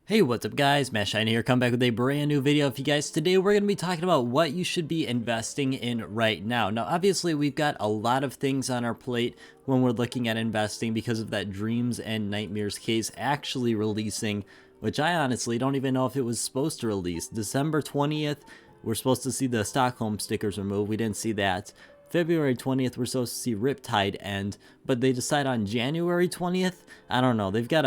Hey, what's up guys, Matt Shine here, come back with a brand new video for you guys. Today we're going to be talking about what you should be investing in right now. Now obviously we've got a lot of things on our plate when we're looking at investing because of that Dreams and Nightmares case actually releasing, which I honestly don't even know if it was supposed to release. December 20th, we're supposed to see the Stockholm stickers removed, we didn't see that. February 20th, we're supposed to see Riptide end, but they decide on January 20th? I don't know, they've got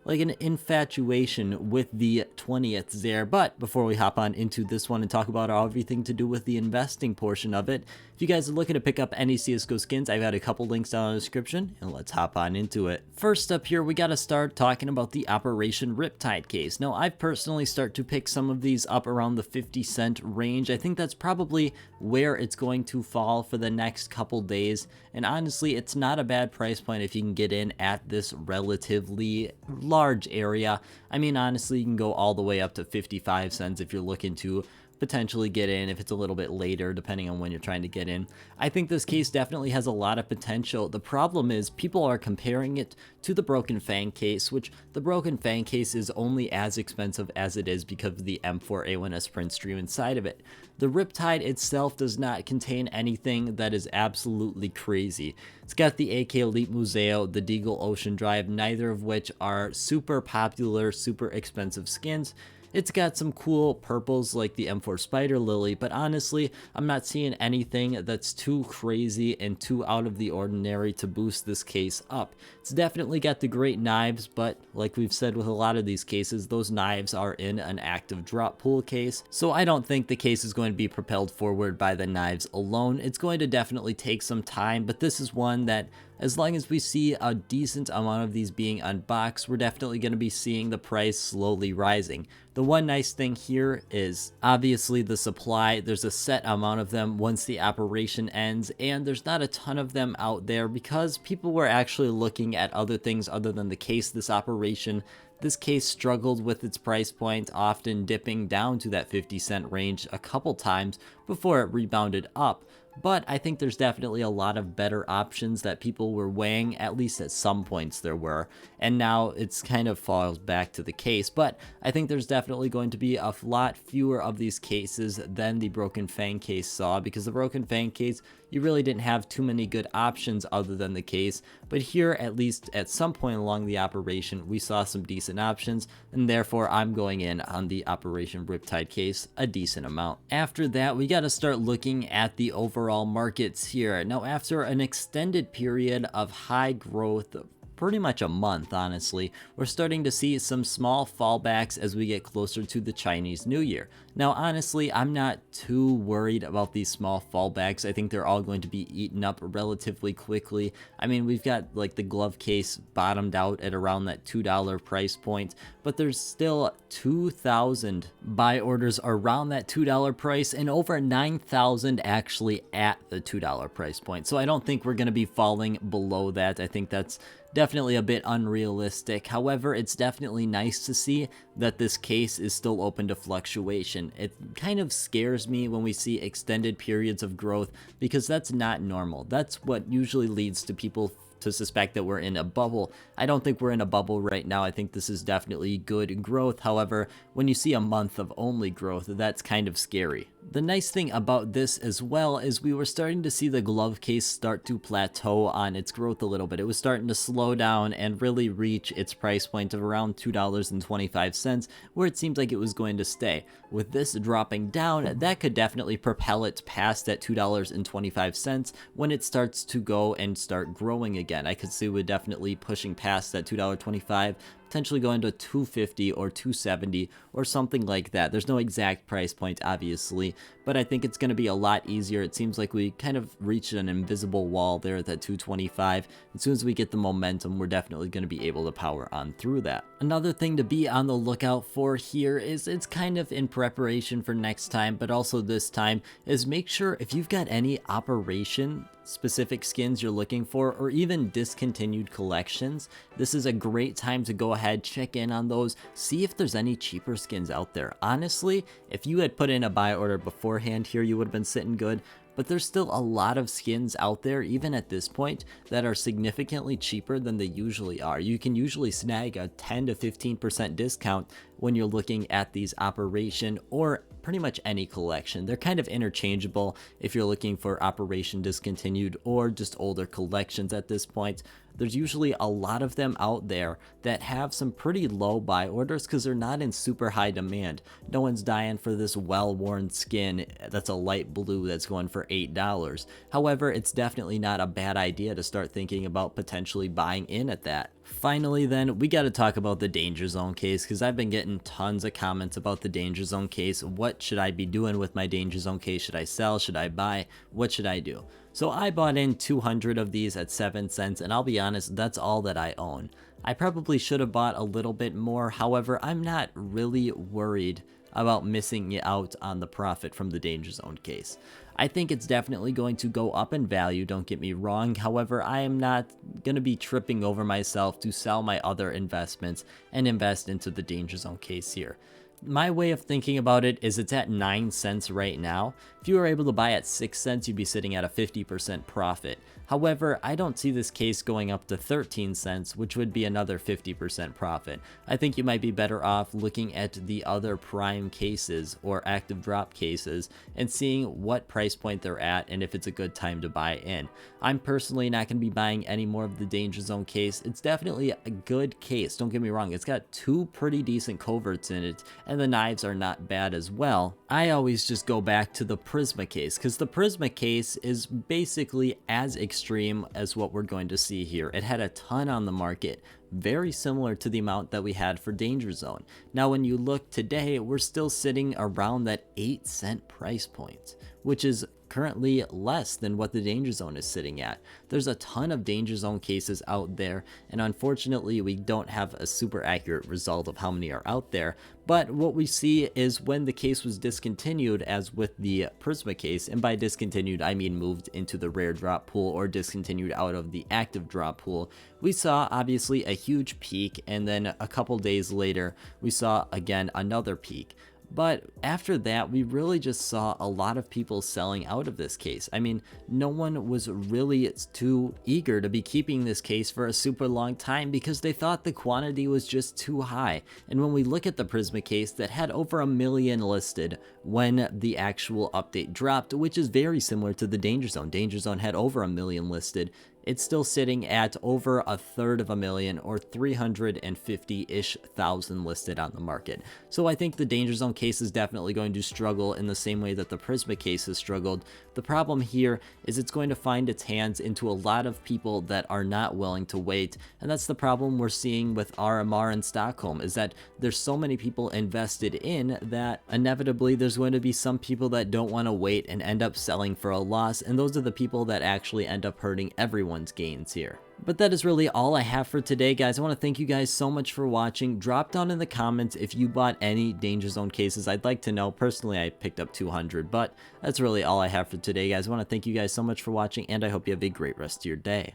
an infatuation with the 20th there. But before we hop on into this one and talk about everything to do with the investing portion of it, if you guys are looking to pick up any CSGO skins, I've got a couple links down in the description, and let's hop on into it. First up here, we got to start talking about the Operation Riptide case. Now, I've personally started to pick some of these up around the 50-cent range. I think that's probably where it's going to fall for the next couple days, and honestly, it's not a bad price point if you can get in at this relatively large area. I mean, honestly, you can go all the way up to 55 cents if you're looking to potentially get in if it's a little bit later, depending on when you're trying to get in. I think this case definitely has a lot of potential. The problem is people are comparing it to the Broken Fang case, which the Broken Fang case is only as expensive as it is because of the M4A1S print stream inside of it. The Riptide itself does not contain anything that is absolutely crazy. It's got the AK Elite Museo, the Deagle Ocean Drive, neither of which are super popular, super expensive skins. It's got some cool purples like the M4 Spider Lily, but honestly, I'm not seeing anything that's too crazy and too out of the ordinary to boost this case up. It's definitely got the great knives, but like we've said with a lot of these cases, those knives are in an active drop pool case, so I don't think the case is going to be propelled forward by the knives alone. It's going to definitely take some time, but this is one that as long as we see a decent amount of these being unboxed, we're definitely going to be seeing the price slowly rising. The one nice thing here is obviously the supply. There's a set amount of them once the operation ends, and there's not a ton of them out there because people were actually looking at other things other than the case this operation. This case struggled with its price point, often dipping down to that 50-cent range a couple times before it rebounded up. But I think there's definitely a lot of better options that people were weighing, at least at some points there were, and now it's kind of falls back to the case. But I think there's definitely going to be a lot fewer of these cases than the Broken Fang case saw, because the Broken Fang case, you really didn't have too many good options other than the case, but here, at least at some point along the operation, we saw some decent options, and therefore I'm going in on the Operation Riptide case a decent amount. After that, we got to start looking at the overall markets here. Now, after an extended period of high growth, pretty much a month honestly, we're starting to see some small fallbacks as we get closer to the Chinese New Year. Now honestly, I'm not too worried about these small fallbacks. I think they're all going to be eaten up relatively quickly. I mean, we've got like the glove case bottomed out at around that $2 price point, but there's still 2,000 buy orders around that $2 price and over 9,000 actually at the $2 price point. So I don't think we're going to be falling below that. I think that's definitely a bit unrealistic. However, it's definitely nice to see that this case is still open to fluctuation. It kind of scares me when we see extended periods of growth because that's not normal. That's what usually leads to people to suspect that we're in a bubble. I don't think we're in a bubble right now. I think this is definitely good growth. However, when you see a month of only growth, that's kind of scary. The nice thing about this as well is we were starting to see the glove case start to plateau on its growth a little bit. It was starting to slow down and really reach its price point of around $2.25, where it seemed like it was going to stay. With this dropping down, that could definitely propel it past that $2.25 when it starts to go and start growing again. I could see we're definitely pushing past that $2.25, potentially going to $2.50 or $2.70 or something like that. There's no exact price point obviously, but I think it's going to be a lot easier. It seems like we kind of reached an invisible wall there at that $2.25. As soon as we get the momentum, we're definitely going to be able to power on through that. Another thing to be on the lookout for here is it's kind of in preparation for next time, but also this time, is make sure if you've got any operation specific skins you're looking for, or even discontinued collections, this is a great time to go ahead, check in on those, see if there's any cheaper skins out there. Honestly, if you had put in a buy order beforehand here, you would have been sitting good, but there's still a lot of skins out there, even at this point, that are significantly cheaper than they usually are. You can usually snag a 10 to 15% discount when you're looking at these Operation or pretty much any collection. They're kind of interchangeable if you're looking for Operation Discontinued or just older collections at this point. There's usually a lot of them out there that have some pretty low buy orders because they're not in super high demand. No one's dying for this well-worn skin that's a light blue that's going for $8. However, it's definitely not a bad idea to start thinking about potentially buying in at that. Finally then, we got to talk about the Danger Zone case because I've been getting tons of comments about the Danger Zone case. What should I be doing with my Danger Zone case? Should I sell? Should I buy? What should I do? So I bought in 200 of these at 7 cents, and I'll be honest, that's all that I own. I probably should have bought a little bit more. However, I'm not really worried about missing out on the profit from the Danger Zone case. I think it's definitely going to go up in value, don't get me wrong. However, I am not going to be tripping over myself to sell my other investments and invest into the Danger Zone case here. My way of thinking about it is it's at 9 cents right now. If you were able to buy at 6 cents, you'd be sitting at a 50% profit. However, I don't see this case going up to 13 cents, which would be another 50% profit. I think you might be better off looking at the other prime cases or active drop cases and seeing what price point they're at and if it's a good time to buy in. I'm personally not going to be buying any more of the Danger Zone case. It's definitely a good case, don't get me wrong. It's got 2 pretty decent coverts in it, and the knives are not bad as well. I always just go back to the Prisma case because the Prisma case is basically as extreme as what we're going to see here. It had a ton on the market, very similar to the amount that we had for Danger Zone. Now when you look today, we're still sitting around that 8 cent price point, which is currently less than what the Danger Zone is sitting at. There's a ton of Danger Zone cases out there, and unfortunately we don't have a super accurate result of how many are out there. But what we see is when the case was discontinued, as with the Prisma case, and by discontinued I mean moved into the rare drop pool or discontinued out of the active drop pool, we saw obviously a huge peak, and then a couple days later we saw again another peak. But after that, we really just saw a lot of people selling out of this case. I mean, no one was really too eager to be keeping this case for a super long time because they thought the quantity was just too high. And when we look at the Prisma case that had over 1 million listed when the actual update dropped, which is very similar to the Danger Zone. Danger Zone had over 1 million listed. It's still sitting at over 1/3 of a million, or 350-ish thousand listed on the market. So I think the Danger Zone case is definitely going to struggle in the same way that the Prisma case has struggled. The problem here is it's going to find its hands into a lot of people that are not willing to wait, and that's the problem we're seeing with RMR and Stockholm, is that there's so many people invested in that inevitably there's going to be some people that don't want to wait and end up selling for a loss, and those are the people that actually end up hurting everyone's gains here. But that is really all I have for today, guys. I want to thank you guys so much for watching. Drop down in the comments if you bought any Danger Zone cases. I'd like to know. Personally, I picked up 200, but that's really all I have for today, guys. I want to thank you guys so much for watching, and I hope you have a great rest of your day.